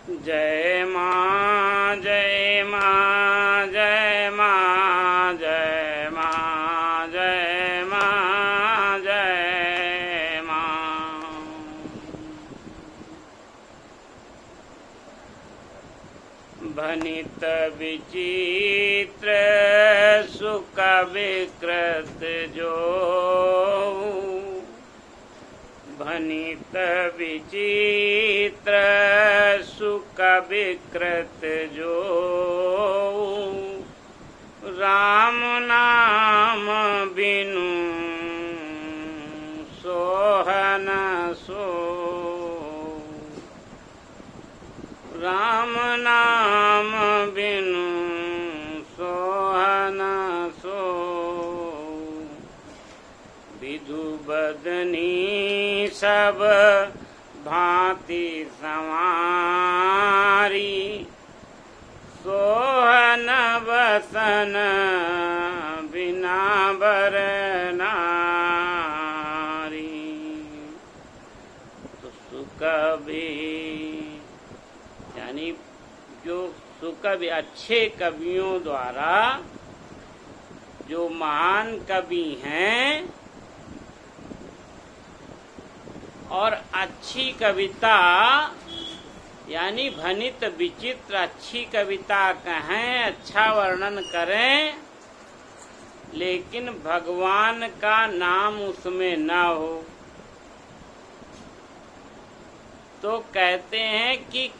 जय माँ जय माँ जय माँ जय माँ जय माँ जय माँ। भनित विचित्र सुख विकृत जो, भनित विचित्र सुख विकृत जो, राम नाम बिनु सोहन सो, राम नाम बिनु सोहन सो। विधु बदनी सब भांति संवारी, सोहन बसन बिना बर नारी। तो सुकवि यानी जो सुकवि अच्छे कवियों द्वारा, जो महान कवि हैं और अच्छी कविता यानी भनित विचित्र अच्छी कविता कहें, अच्छा वर्णन करें, लेकिन भगवान का नाम उसमें न हो, तो कहते हैं कि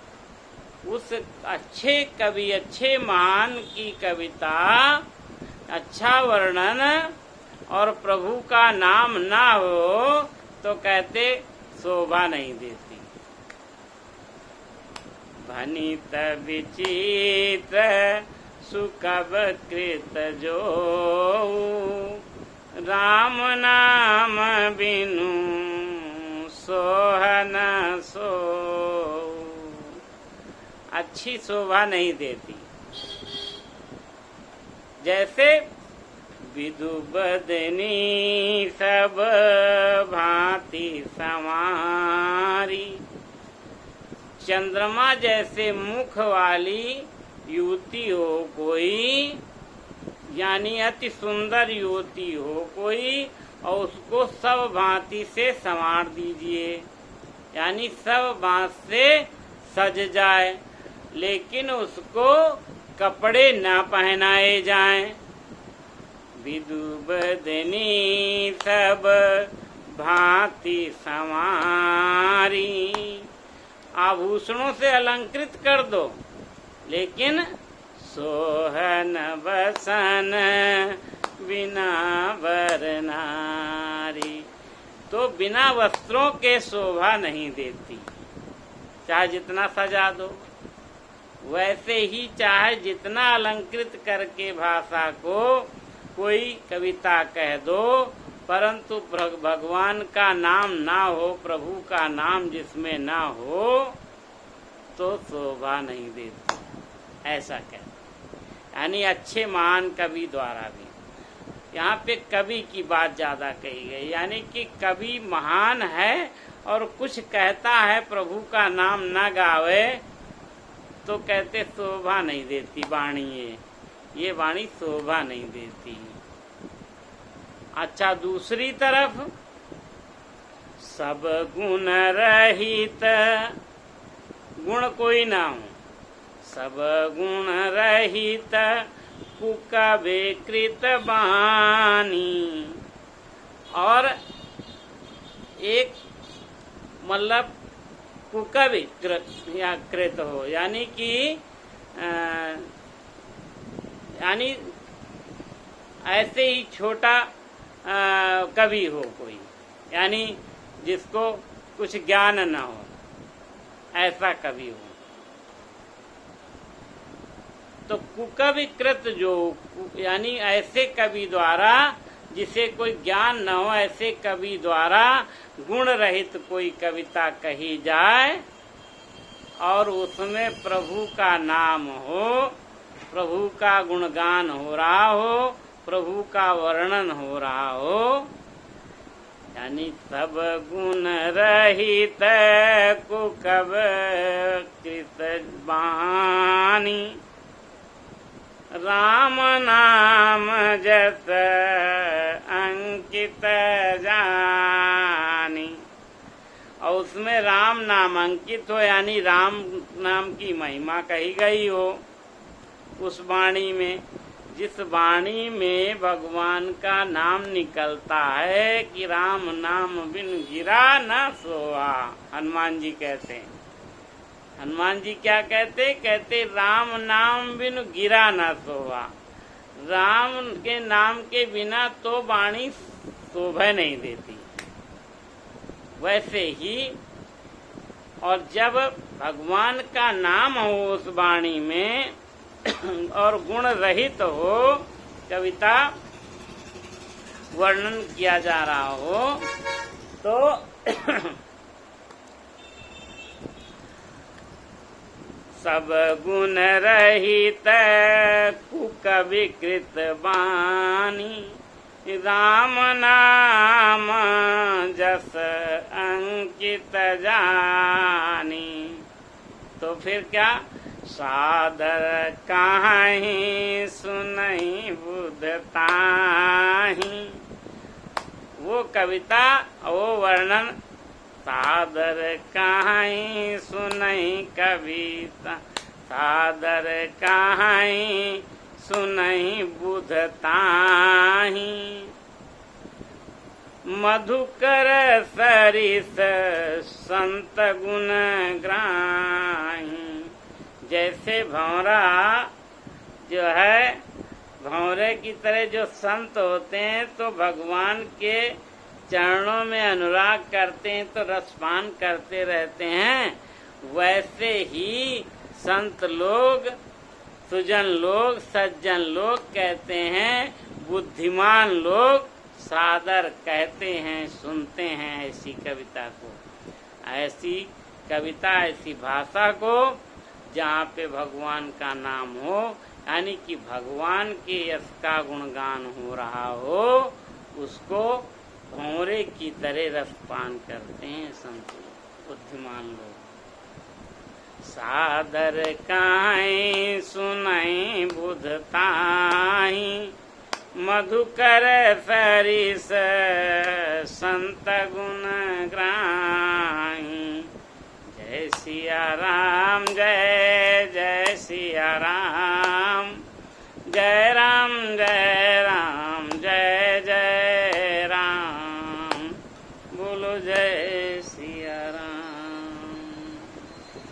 उस अच्छे कवि अच्छे महान की कविता अच्छा वर्णन और प्रभु का नाम ना हो तो कहते शोभा नहीं देती। भनित विचित्र सुकवकृत जो, राम नाम बिनु सोहन सो। अच्छी शोभा नहीं देती। जैसे विधु बदनी सब भांति संवारी, चंद्रमा जैसे मुख वाली युवती हो कोई, यानी अति सुंदर युवती हो कोई, और उसको सब भांति से संवार दीजिए, यानी सब भांति से सज जाए, लेकिन उसको कपड़े न पहनाए जाएं। विधु बदनी सब भांति संवारी, आभूषणों से अलंकृत कर दो, लेकिन सोहन बसन बिना वर नारी, तो बिना वस्त्रों के शोभा नहीं देती। चाहे जितना सजा दो, वैसे ही चाहे जितना अलंकृत करके भाषा को कोई कविता कह दो, परंतु भगवान का नाम ना हो, प्रभु का नाम जिसमें ना हो, तो शोभा नहीं देती। ऐसा कहते, यानी अच्छे महान कवि द्वारा भी। यहाँ पे कवि की बात ज्यादा कही गई, यानी कि कवि महान है और कुछ कहता है, प्रभु का नाम न गावे, तो कहते शोभा नहीं देती वाणी, ये वाणी शोभा नहीं देती। अच्छा, दूसरी तरफ सब गुण रहित, गुण कोई ना हो, सब गुण रहित कुकविकृत बानी, और एक मतलब कुकविकृत या कृत हो, यानी कि यानी ऐसे ही छोटा कवि हो कोई, यानी जिसको कुछ ज्ञान न हो, ऐसा कवि हो। तो कुकविकृत जो, यानी ऐसे कवि द्वारा जिसे कोई ज्ञान न हो, ऐसे कवि द्वारा गुण रहित कोई कविता कही जाए और उसमें प्रभु का नाम हो, प्रभु का गुणगान हो रहा हो, प्रभु का वर्णन हो रहा हो, यानी सब गुण रहित कुकविकृत बानी, राम नाम जस अंकित जानी। और उसमें राम नाम अंकित हो, यानी राम नाम की महिमा कही गई हो उस वाणी में, जिस वाणी में भगवान का नाम निकलता है कि राम नाम बिन गिरा न सोआ। हनुमान जी कहते हैं, हनुमान जी क्या कहते कहते राम नाम बिन गिरा न सोआ। राम के नाम के बिना तो वाणी शोभा नहीं देती। वैसे ही और जब भगवान का नाम हो उस वाणी में और गुण रहित हो, कविता वर्णन किया जा रहा हो, तो सब गुण रहित कुकविकृत बानी, राम नाम जस अंकित जानी। तो फिर क्या, सादर काहीं सुनहि बुधताहीं। वो कविता, वो वर्णन, सादर काहीं सुनहि कविता, सादर काहीं सुनहि बुधताहीं। मधुकर सरिस संत गुण ग्राही। जैसे भंवरा जो है, भंवरे की तरह जो संत होते हैं तो भगवान के चरणों में अनुराग करते हैं, तो रसपान करते रहते हैं। वैसे ही संत लोग, सुजन लोग, सज्जन लोग कहते हैं, बुद्धिमान लोग सादर कहते हैं, सुनते हैं ऐसी कविता को, ऐसी कविता, ऐसी भाषा को जहाँ पे भगवान का नाम हो, यानी कि भगवान के यश का गुणगान हो रहा हो, उसको भंवरे की तरह रसपान करते हैं संत बुद्धिमान लोग। सादर काहीं सुनहि बुधताहीं, मधुकर सरिस संत गुण ग्राही। जय सिया राम, जय